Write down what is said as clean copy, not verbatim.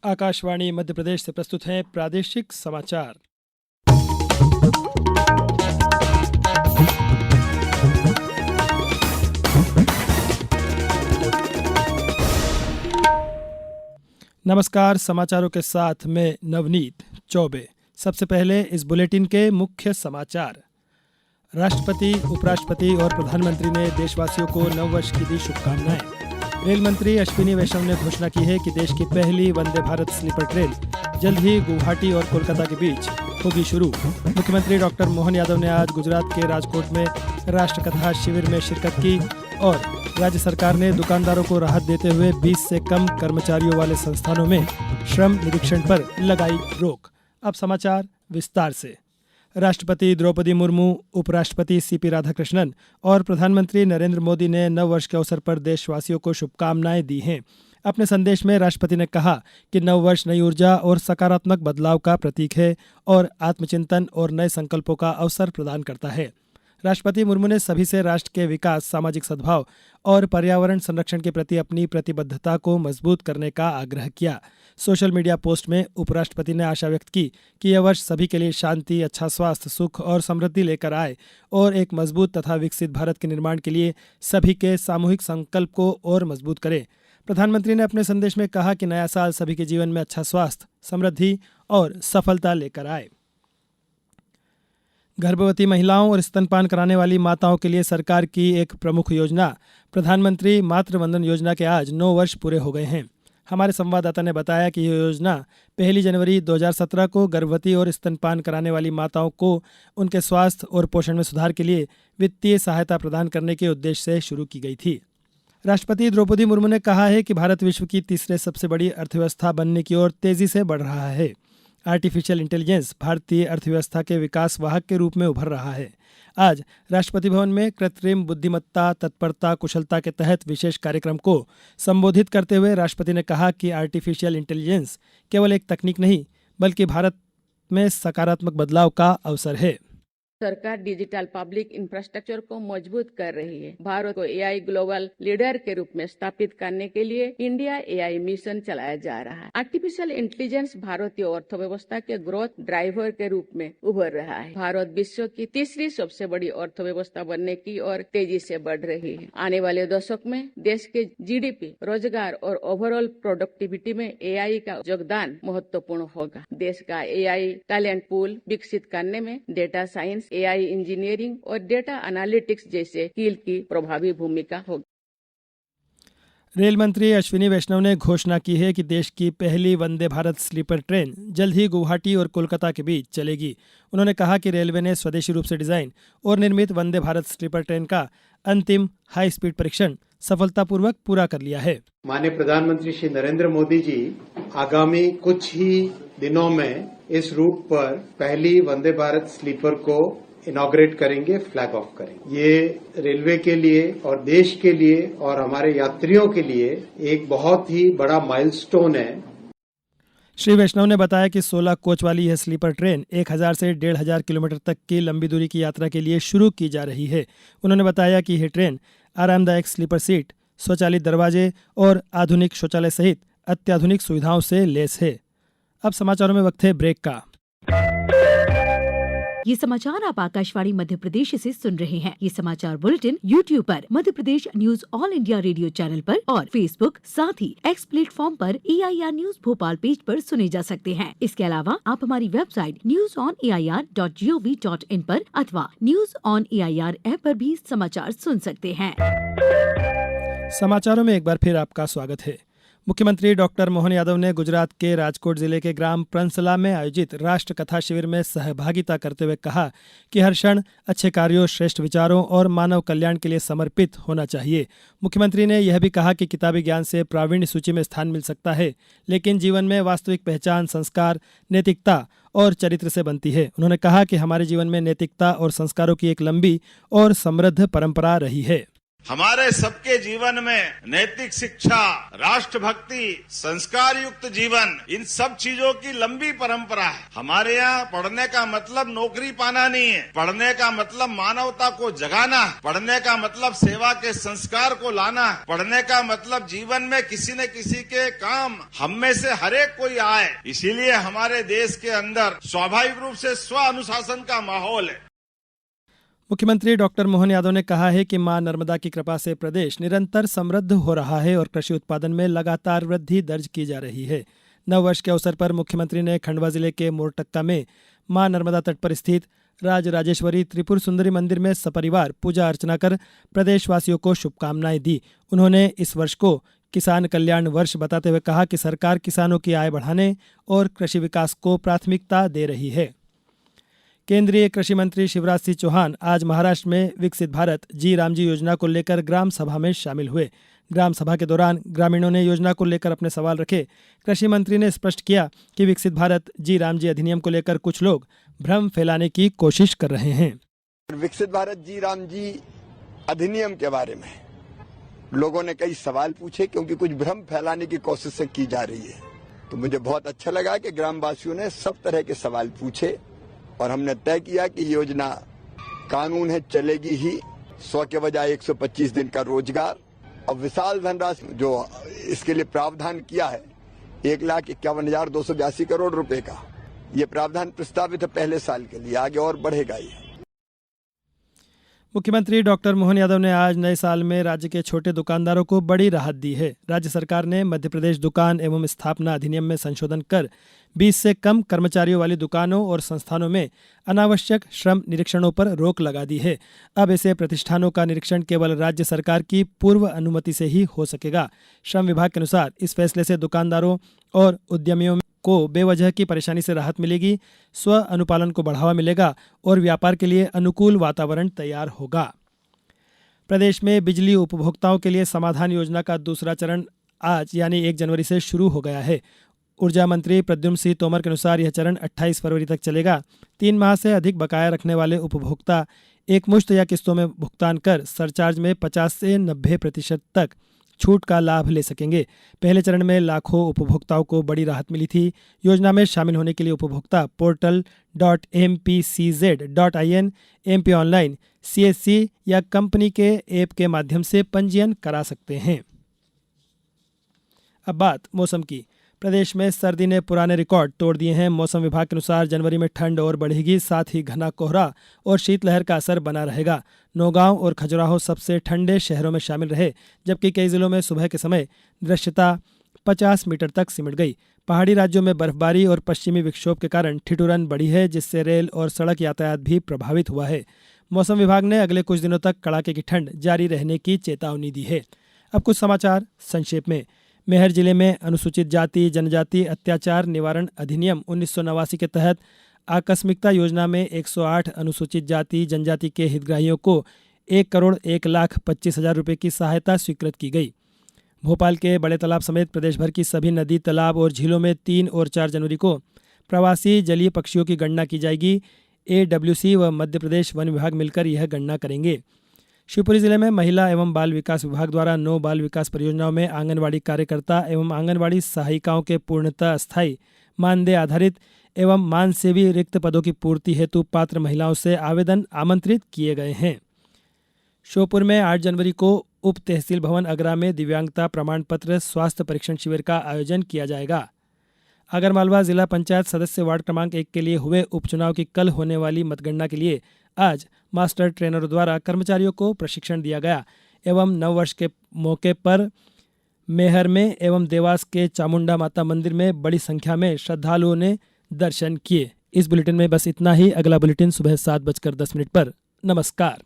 आकाशवाणी मध्य प्रदेश से प्रस्तुत हैं प्रादेशिक समाचार। नमस्कार, समाचारों के साथ मैं नवनीत चौबे। सबसे पहले इस बुलेटिन के मुख्य समाचार। राष्ट्रपति, उपराष्ट्रपति और प्रधानमंत्री ने देशवासियों को नववर्ष की दी शुभकामनाएं। रेल मंत्री अश्विनी वैष्णव ने घोषणा की है कि देश की पहली वंदे भारत स्लीपर ट्रेन जल्द ही गुवाहाटी और कोलकाता के बीच होगी शुरू। मुख्यमंत्री डॉक्टर मोहन यादव ने आज गुजरात के राजकोट में राष्ट्रकथा शिविर में शिरकत की और राज्य सरकार ने दुकानदारों को राहत देते हुए 20 से कम कर्मचारियों वाले संस्थानों में श्रम निरीक्षण पर लगाई रोक। अब समाचार विस्तार से। राष्ट्रपति द्रौपदी मुर्मू, उपराष्ट्रपति सीपी राधाकृष्णन और प्रधानमंत्री नरेंद्र मोदी ने नववर्ष के अवसर पर देशवासियों को शुभकामनाएं दी हैं। अपने संदेश में राष्ट्रपति ने कहा कि नववर्ष नई ऊर्जा और सकारात्मक बदलाव का प्रतीक है और आत्मचिंतन और नए संकल्पों का अवसर प्रदान करता है। राष्ट्रपति मुर्मू ने सभी से राष्ट्र के विकास, सामाजिक सद्भाव और पर्यावरण संरक्षण के प्रति अपनी प्रतिबद्धता को मजबूत करने का आग्रह किया। सोशल मीडिया पोस्ट में उपराष्ट्रपति ने आशा व्यक्त की कि यह वर्ष सभी के लिए शांति, अच्छा स्वास्थ्य, सुख और समृद्धि लेकर आए और एक मजबूत तथा विकसित भारत के निर्माण के लिए सभी के सामूहिक संकल्प को और मजबूत करे। प्रधानमंत्री ने अपने संदेश में कहा कि नया साल सभी के जीवन में अच्छा स्वास्थ्य, समृद्धि और सफलता लेकर आए। गर्भवती महिलाओं और स्तनपान कराने वाली माताओं के लिए सरकार की एक प्रमुख योजना प्रधानमंत्री मातृ वंदन योजना के आज 9 वर्ष पूरे हो गए हैं। हमारे संवाददाता ने बताया कि यह योजना 1 जनवरी 2017 को गर्भवती और स्तनपान कराने वाली माताओं को उनके स्वास्थ्य और पोषण में सुधार के लिए वित्तीय सहायता प्रदान करने के उद्देश्य से शुरू की गई थी। राष्ट्रपति द्रौपदी मुर्मू ने कहा है कि भारत विश्व की तीसरे सबसे बड़ी अर्थव्यवस्था बनने की ओर तेजी से बढ़ रहा है। आर्टिफिशियल इंटेलिजेंस भारतीय अर्थव्यवस्था के विकास वाहक के रूप में उभर रहा है। आज राष्ट्रपति भवन में कृत्रिम बुद्धिमत्ता, तत्परता, कुशलता के तहत विशेष कार्यक्रम को संबोधित करते हुए राष्ट्रपति ने कहा कि आर्टिफिशियल इंटेलिजेंस केवल एक तकनीक नहीं बल्कि भारत में सकारात्मक बदलाव का अवसर है। सरकार डिजिटल पब्लिक इंफ्रास्ट्रक्चर को मजबूत कर रही है। भारत को एआई ग्लोबल लीडर के रूप में स्थापित करने के लिए इंडिया एआई मिशन चलाया जा रहा है। आर्टिफिशियल इंटेलिजेंस भारतीय अर्थव्यवस्था के ग्रोथ ड्राइवर के रूप में उभर रहा है। भारत विश्व की तीसरी सबसे बड़ी अर्थव्यवस्था बनने की ओर तेजी से बढ़ रही है। आने वाले दशक में देश के जीडीपी, रोजगार और ओवरऑल प्रोडक्टिविटी में एआई का योगदान महत्वपूर्ण होगा। देश का एआई टैलेंट पूल विकसित करने में डेटा साइंस, एआई इंजीनियरिंग और डेटा एनालिटिक्स जैसे स्किल की प्रभावी भूमिका होगी। रेल मंत्री अश्विनी वैष्णव ने घोषणा की है कि देश की पहली वंदे भारत स्लीपर ट्रेन जल्द ही गुवाहाटी और कोलकाता के बीच चलेगी। उन्होंने कहा कि रेलवे ने स्वदेशी रूप से डिजाइन और निर्मित वंदे भारत स्लीपर ट्रेन का अंतिम हाई स्पीड परीक्षण सफलतापूर्वक पूरा कर लिया है। माननीय प्रधानमंत्री श्री नरेंद्र मोदी जी आगामी कुछ ही दिनों में इस रूट पर पहली वंदे भारत स्लीपर को इनॉग्रेट करेंगे, फ्लैग ऑफ करेंगे। ये रेलवे के लिए और देश के लिए और हमारे यात्रियों के लिए एक बहुत ही बड़ा माइलस्टोन है। श्री वैष्णव ने बताया कि 16 कोच वाली यह स्लीपर ट्रेन 1000 से 1500 किलोमीटर तक की लंबी दूरी की यात्रा के लिए शुरू की जा रही है। उन्होंने बताया कि यह ट्रेन आरामदायक स्लीपर सीट, स्वचालित दरवाजे और आधुनिक शौचालय सहित अत्याधुनिक सुविधाओं से लैस है। अब समाचारों में वक्त है ब्रेक का। ये समाचार आप आकाशवाणी मध्य प्रदेश से सुन रहे हैं। ये समाचार बुलेटिन YouTube पर, Madhya Pradesh news All India Radio channel पर और फेसबुक, साथ ही एक्स प्लेटफॉर्म पर AIR न्यूज भोपाल पेज पर सुने जा सकते हैं। इसके अलावा आप हमारी वेबसाइट newsonair.gov.in पर अथवा न्यूज ऑन AIR ऐप पर भी समाचार सुन सकते हैं। समाचारों में एक बार फिर आपका स्वागत है। मुख्यमंत्री डॉक्टर मोहन यादव ने गुजरात के राजकोट जिले के ग्राम प्रंसला में आयोजित राष्ट्र कथा शिविर में सहभागिता करते हुए कहा कि हर क्षण अच्छे कार्यों, श्रेष्ठ विचारों और मानव कल्याण के लिए समर्पित होना चाहिए। मुख्यमंत्री ने यह भी कहा कि किताबी ज्ञान से प्रावीण्य सूची में स्थान मिल सकता है, लेकिन जीवन में वास्तविक पहचान संस्कार, नैतिकता और चरित्र से बनती है। उन्होंने कहा कि हमारे जीवन में नैतिकता और संस्कारों की एक लंबी और समृद्ध परंपरा रही है। हमारे सबके जीवन में नैतिक शिक्षा, राष्ट्रभक्ति, संस्कार युक्त जीवन, इन सब चीजों की लंबी परंपरा है। हमारे यहाँ पढ़ने का मतलब नौकरी पाना नहीं है। पढ़ने का मतलब मानवता को जगाना है। पढ़ने का मतलब सेवा के संस्कार को लाना है। पढ़ने का मतलब जीवन में किसी न किसी के काम हम में से हर एक कोई आए। इसीलिए हमारे देश के अंदर स्वाभाविक रूप से स्व अनुशासन का माहौल है। मुख्यमंत्री डॉक्टर मोहन यादव ने कहा है कि मां नर्मदा की कृपा से प्रदेश निरंतर समृद्ध हो रहा है और कृषि उत्पादन में लगातार वृद्धि दर्ज की जा रही है। नववर्ष के अवसर पर मुख्यमंत्री ने खंडवा जिले के मोरटक्का में मां नर्मदा तट पर स्थित राजराजेश्वरी त्रिपुर सुंदरी मंदिर में सपरिवार पूजा अर्चना कर प्रदेशवासियों को शुभकामनाएं दी। उन्होंने इस वर्ष को किसान कल्याण वर्ष बताते हुए कहा कि सरकार किसानों की आय बढ़ाने और कृषि विकास को प्राथमिकता दे रही है। केंद्रीय कृषि मंत्री शिवराज सिंह चौहान आज महाराष्ट्र में विकसित भारत जी रामजी योजना को लेकर ग्राम सभा में शामिल हुए। ग्राम सभा के दौरान ग्रामीणों ने योजना को लेकर अपने सवाल रखे। कृषि मंत्री ने स्पष्ट किया कि विकसित भारत जी रामजी अधिनियम को लेकर कुछ लोग भ्रम फैलाने की कोशिश कर रहे हैं। विकसित भारत जी रामजी अधिनियम के बारे में लोगों ने कई सवाल पूछे क्योंकि कुछ भ्रम फैलाने की कोशिश की जा रही है। तो मुझे बहुत अच्छा लगा कि ग्रामवासियों ने सब तरह के सवाल पूछे और हमने तय किया कि योजना कानून है, चलेगी ही। 100 के बजाय 125 दिन का रोजगार और विशाल धनराशि जो इसके लिए प्रावधान किया है 1,51,282 करोड़ रुपए का, ये प्रावधान प्रस्तावित है पहले साल के लिए, आगे और बढ़ेगा ये। मुख्यमंत्री डॉक्टर मोहन यादव ने आज नए साल में राज्य के छोटे दुकानदारों को बड़ी राहत दी है। राज्य सरकार ने मध्य प्रदेश दुकान एवं स्थापना अधिनियम में संशोधन कर 20 से कम कर्मचारियों वाली दुकानों और संस्थानों में अनावश्यक श्रम निरीक्षणों पर रोक लगा दी है। अब ऐसे प्रतिष्ठानों का निरीक्षण केवल राज्य सरकार की पूर्व अनुमति से ही हो सकेगा। श्रम विभाग के अनुसार इस फैसले से दुकानदारों और उद्यमियों को बेवजह की परेशानी से राहत मिलेगी, स्व अनुपालन को बढ़ावा मिलेगा और व्यापार के लिए अनुकूल वातावरण तैयार होगा। प्रदेश में बिजली उपभोक्ताओं के लिए समाधान योजना का दूसरा चरण आज यानी 1 जनवरी से शुरू हो गया है। ऊर्जा मंत्री प्रद्युम्न सिंह तोमर के अनुसार यह चरण 28 फरवरी तक चलेगा। 3 माह से अधिक बकाया रखने वाले उपभोक्ता एक मुश्त या किस्तों में भुगतान कर सरचार्ज में 50 से 90% तक छूट का लाभ ले सकेंगे। पहले चरण में लाखों उपभोक्ताओं को बड़ी राहत मिली थी। योजना में शामिल होने के लिए उपभोक्ता portal.mpcz.in, MP ऑनलाइन, CSC या कंपनी के ऐप के माध्यम से पंजीयन करा सकते हैं। अब बात मौसम की। प्रदेश में सर्दी ने पुराने रिकॉर्ड तोड़ दिए हैं। मौसम विभाग के अनुसार जनवरी में ठंड और बढ़ेगी, साथ ही घना कोहरा और शीतलहर का असर बना रहेगा। नौगांव और खजुराहो सबसे ठंडे शहरों में शामिल रहे, जबकि कई जिलों में सुबह के समय दृश्यता 50 मीटर तक सिमट गई। पहाड़ी राज्यों में बर्फबारी और पश्चिमी विक्षोभ के कारण ठिठुरन बढ़ी है, जिससे रेल और सड़क यातायात भी प्रभावित हुआ है। मौसम विभाग ने अगले कुछ दिनों तक कड़ाके की ठंड जारी रहने की चेतावनी दी है। अब कुछ समाचार संक्षेप में। मेहर जिले में अनुसूचित जाति जनजाति अत्याचार निवारण अधिनियम 1989 के तहत आकस्मिकता योजना में 108 अनुसूचित जाति जनजाति के हितग्राहियों को 1,01,25,000 रुपये की सहायता स्वीकृत की गई। भोपाल के बड़े तालाब समेत प्रदेश भर की सभी नदी, तालाब और झीलों में 3 और 4 जनवरी को प्रवासी जलीय पक्षियों की गणना की जाएगी। AWC व मध्य प्रदेश वन विभाग मिलकर यह गणना करेंगे। शिवपुरी जिले में महिला एवं बाल विकास विभाग द्वारा 9 बाल विकास परियोजनाओं में आंगनवाड़ी कार्यकर्ता एवं आंगनवाड़ी सहायिकाओं के पूर्णतः अस्थायी मानदेय आधारित एवं मानसेवी रिक्त पदों की पूर्ति हेतु पात्र महिलाओं से आवेदन आमंत्रित किए गए हैं। श्योपुर में 8 जनवरी को उप तहसील भवन अगरा में दिव्यांगता प्रमाण पत्र स्वास्थ्य परीक्षण शिविर का आयोजन किया जाएगा। आगरमालवा जिला पंचायत सदस्य वार्ड क्रमांक 1 के लिए हुए उपचुनाव की कल होने वाली मतगणना के लिए आज मास्टर ट्रेनरों द्वारा कर्मचारियों को प्रशिक्षण दिया गया एवं नववर्ष के मौके पर मेहर में एवं देवास के चामुंडा माता मंदिर में बड़ी संख्या में श्रद्धालुओं ने दर्शन किए। इस बुलेटिन में बस इतना ही। अगला बुलेटिन सुबह 7:10 पर। नमस्कार।